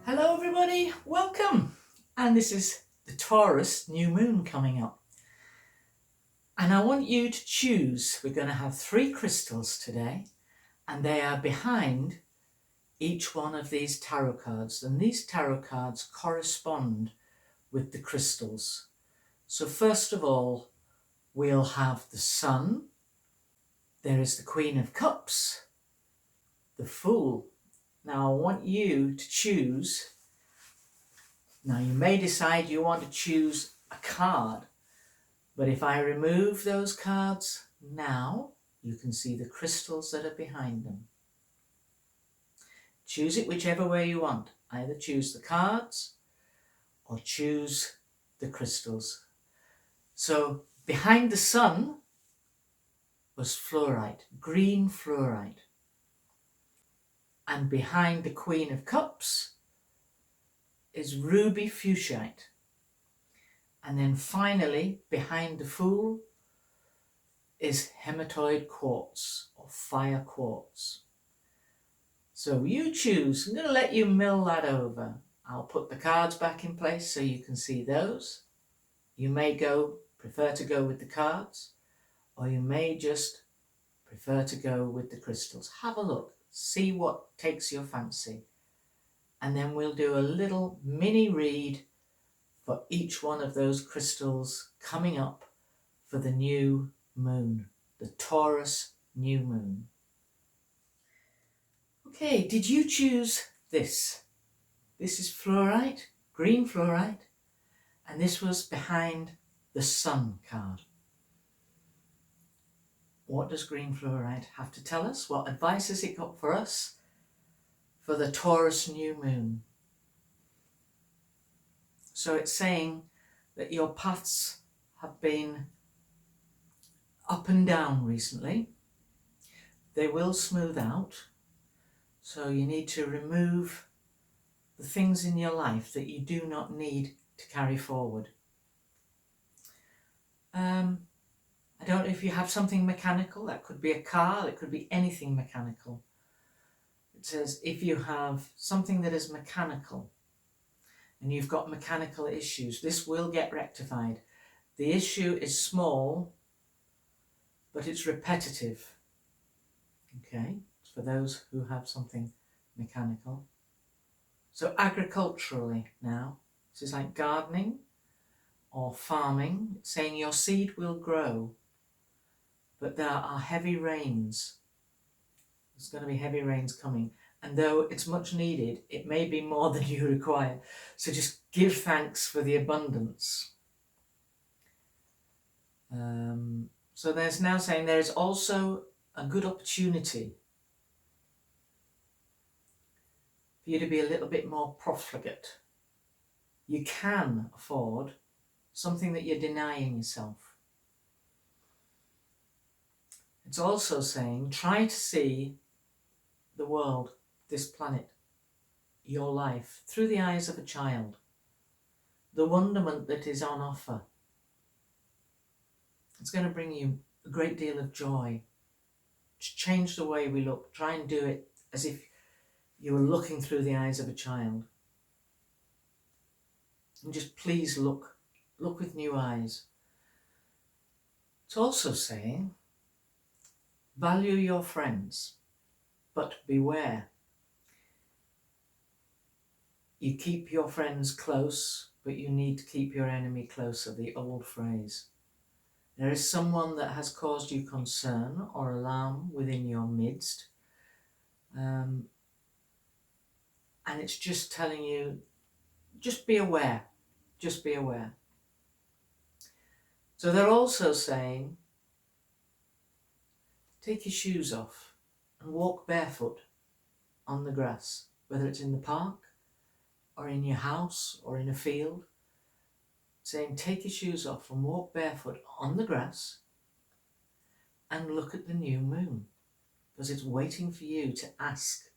Hello everybody, welcome! And this is the Taurus New Moon coming up. And I want you to choose, we're going to have 3 crystals today, and they are behind each one of these tarot cards. And these tarot cards correspond with the crystals. So first of all, we'll have the Sun, there is the Queen of Cups, the Fool. Now I want you to choose. Now you may decide you want to choose a card, but if I remove those cards now, you can see the crystals that are behind them. Choose it whichever way you want. Either choose the cards or choose the crystals. So behind the Sun was fluorite, green fluorite. And behind the Queen of Cups is ruby fuchsite. And then finally, behind the Fool is hematoid quartz or fire quartz. So you choose. I'm going to let you mill that over. I'll put the cards back in place so you can see those. You may prefer to go with the cards, or you may just prefer to go with the crystals. Have a look, see what takes your fancy. And then we'll do a little mini read for each one of those crystals coming up for the new moon, the Taurus New Moon. Okay, did you choose this? This is fluorite, green fluorite, and this was behind the Sun card. What does green fluorite have to tell us? What advice has it got for us for the Taurus New Moon? So it's saying that your paths have been up and down recently. They will smooth out. So you need to remove the things in your life that you do not need to carry forward. I don't know if you have something mechanical. That could be a car, it could be anything mechanical. It says if you have something that is mechanical and you've got mechanical issues, this will get rectified. The issue is small, but it's repetitive. Okay, it's for those who have something mechanical. So agriculturally now, this is like gardening or farming. It's saying your seed will grow, but there are heavy rains. There's going to be heavy rains coming. And though it's much needed, it may be more than you require. So just give thanks for the abundance. So there's now saying there is also a good opportunity for you to be a little bit more profligate. You can afford something that you're denying yourself. It's also saying try to see the world, this planet, your life, through the eyes of a child. The wonderment that is on offer. It's going to bring you a great deal of joy. Change the way we look. Try and do it as if you were looking through the eyes of a child. And just please look with new eyes. It's also saying, value your friends, but beware. You keep your friends close, but you need to keep your enemy closer, the old phrase. There is someone that has caused you concern or alarm within your midst. And it's just telling you, just be aware, just be aware. So they're also saying, take your shoes off and walk barefoot on the grass, whether it's in the park or in your house or in a field. Saying take your shoes off and walk barefoot on the grass and look at the new moon, because it's waiting for you to ask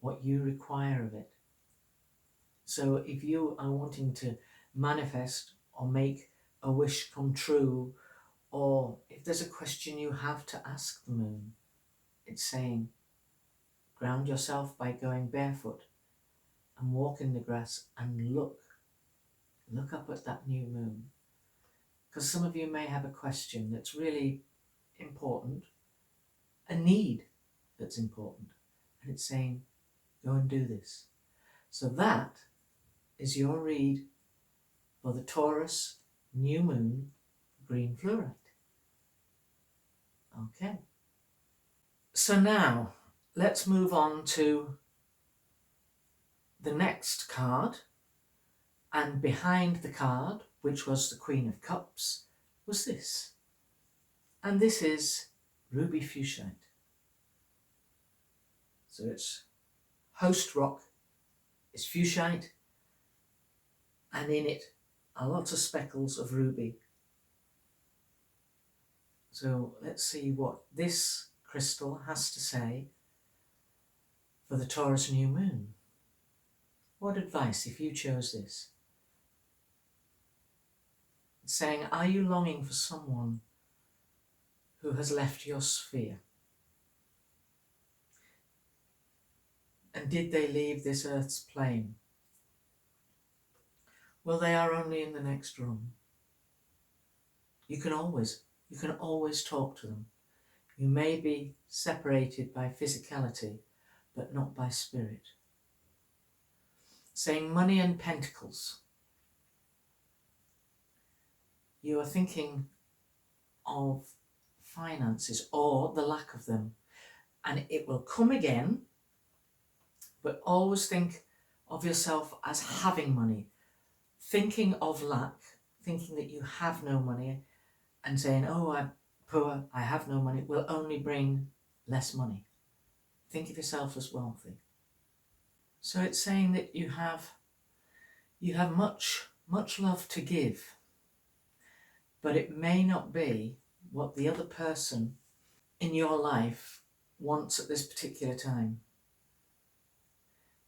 what you require of it. So if you are wanting to manifest or make a wish come true, or if there's a question you have to ask the moon, it's saying ground yourself by going barefoot and walk in the grass and look up at that new moon. Because some of you may have a question that's really important, a need that's important, and it's saying, go and do this. So that is your read for the Taurus New Moon green fluorite. Okay. So now let's move on to the next card, and behind the card, which was the Queen of Cups, was this. And this is ruby fuchsite. So its host rock is fuchsite, and in it are lots of speckles of ruby. So let's see what this crystal has to say for the Taurus New Moon. What advice if you chose this? It's saying, are you longing for someone who has left your sphere? And did they leave this earth's plane? Well, they are only in the next room. You can always talk to them. You may be separated by physicality, but not by spirit. Saying money and pentacles. You are thinking of finances or the lack of them, and it will come again, but always think of yourself as having money. Thinking of lack, thinking that you have no money, and saying, oh, I'm poor, I have no money, will only bring less money. Think of yourself as wealthy. So it's saying that you have much love to give, but it may not be what the other person in your life wants at this particular time.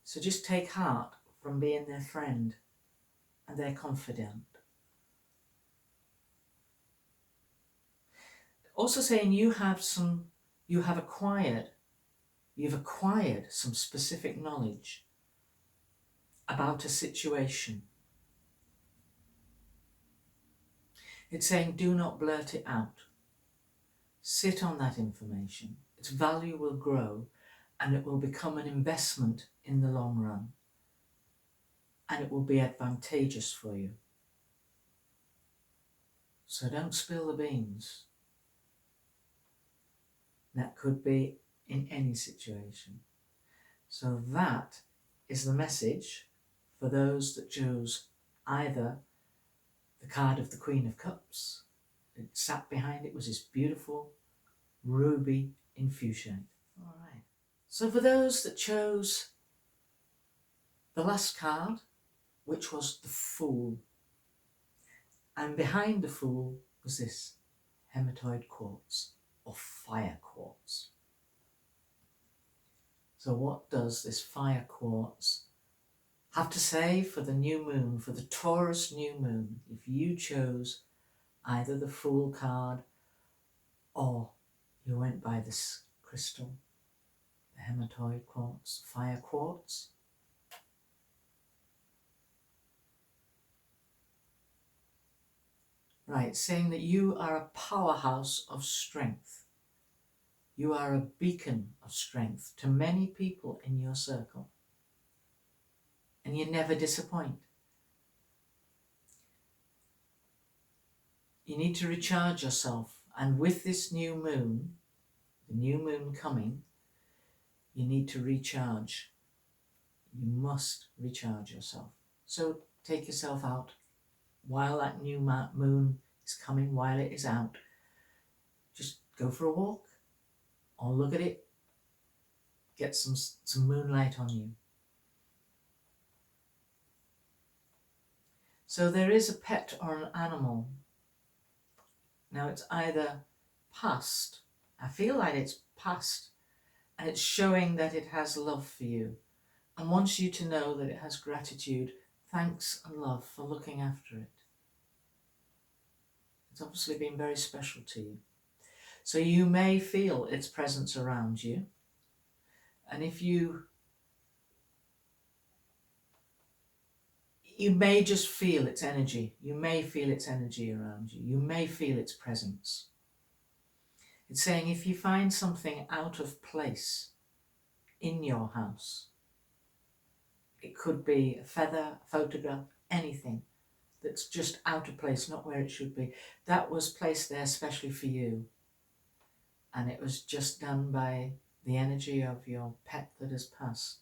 So just take heart from being their friend and their confidant. Also saying you've acquired some specific knowledge about a situation. It's saying do not blurt it out. Sit on that information. Its value will grow and it will become an investment in the long run, and it will be advantageous for you. So don't spill the beans. That could be in any situation. So that is the message for those that chose either the card of the Queen of Cups. It sat behind it was this beautiful ruby in fuchsite. All right. So for those that chose the last card, which was the Fool, and behind the Fool was this hematoid quartz or fire quartz. So what does this fire quartz have to say for the new moon, for the Taurus new moon, if you chose either the Fool card or you went by this crystal, the hematoid quartz, fire quartz? Right, saying that you are a powerhouse of strength. You are a beacon of strength to many people in your circle. And you never disappoint. You need to recharge yourself. And with this new moon, the new moon coming, you need to recharge. You must recharge yourself. So take yourself out while that new moon is coming, while it is out. Just go for a walk or look at it. Get some moonlight on you. So there is a pet or an animal. Now it's either past. I feel like it's past, and it's showing that it has love for you and wants you to know that it has gratitude, thanks and love for looking after it. It's obviously been very special to you. So you may feel its presence around you, and if you You may just feel its energy. You may feel its energy around you. You may feel its presence. It's saying if you find something out of place in your house, it could be a feather, a photograph, anything that's just out of place, not where it should be. That was placed there especially for you. And it was just done by the energy of your pet that has passed,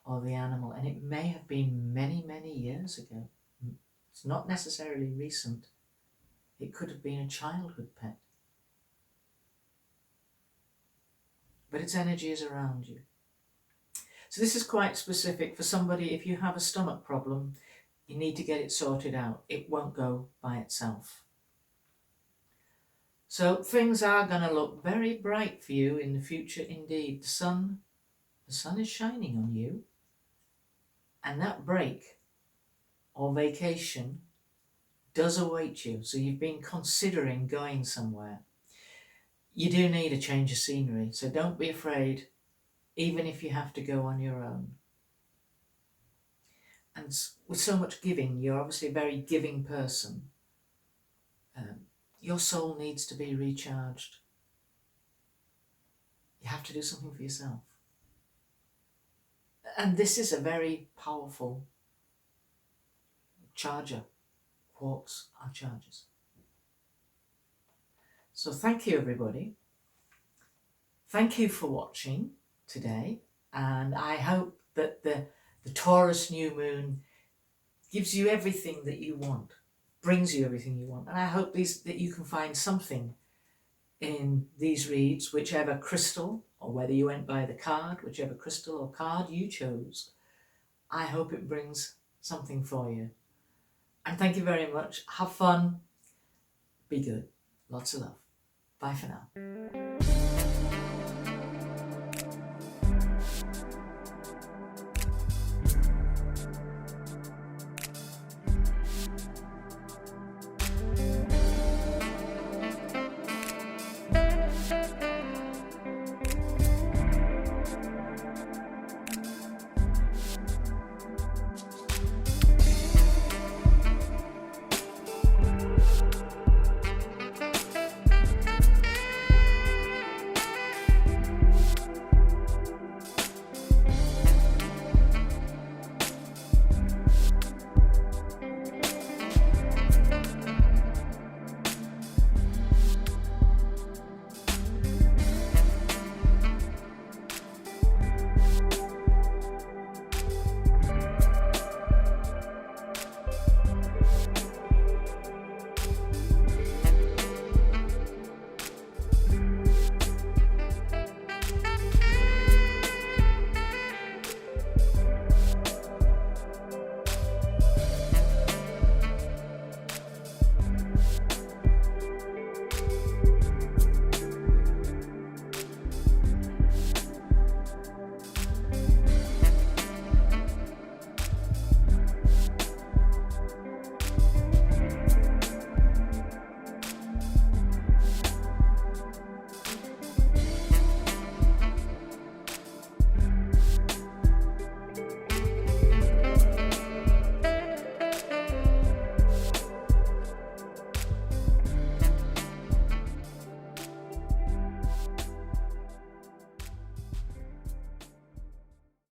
or the animal. And it may have been many, many years ago. It's not necessarily recent. It could have been a childhood pet. But its energy is around you. So this is quite specific for somebody. If you have a stomach problem, you need to get it sorted out. It won't go by itself. So things are going to look very bright for you in the future indeed. The sun is shining on you. And that break or vacation does await you. So you've been considering going somewhere. You do need a change of scenery. So don't be afraid, even if you have to go on your own. And with so much giving, you're obviously a very giving person. Your soul needs to be recharged. You have to do something for yourself. And this is a very powerful charger. Quarks are chargers. So thank you, everybody. Thank you for watching today. And I hope that the Taurus New Moon gives you everything that you want, brings you everything you want. And I hope that you can find something in these reads, whichever crystal, or whether you went by the card, whichever crystal or card you chose. I hope it brings something for you. And thank you very much. Have fun. Be good. Lots of love. Bye for now.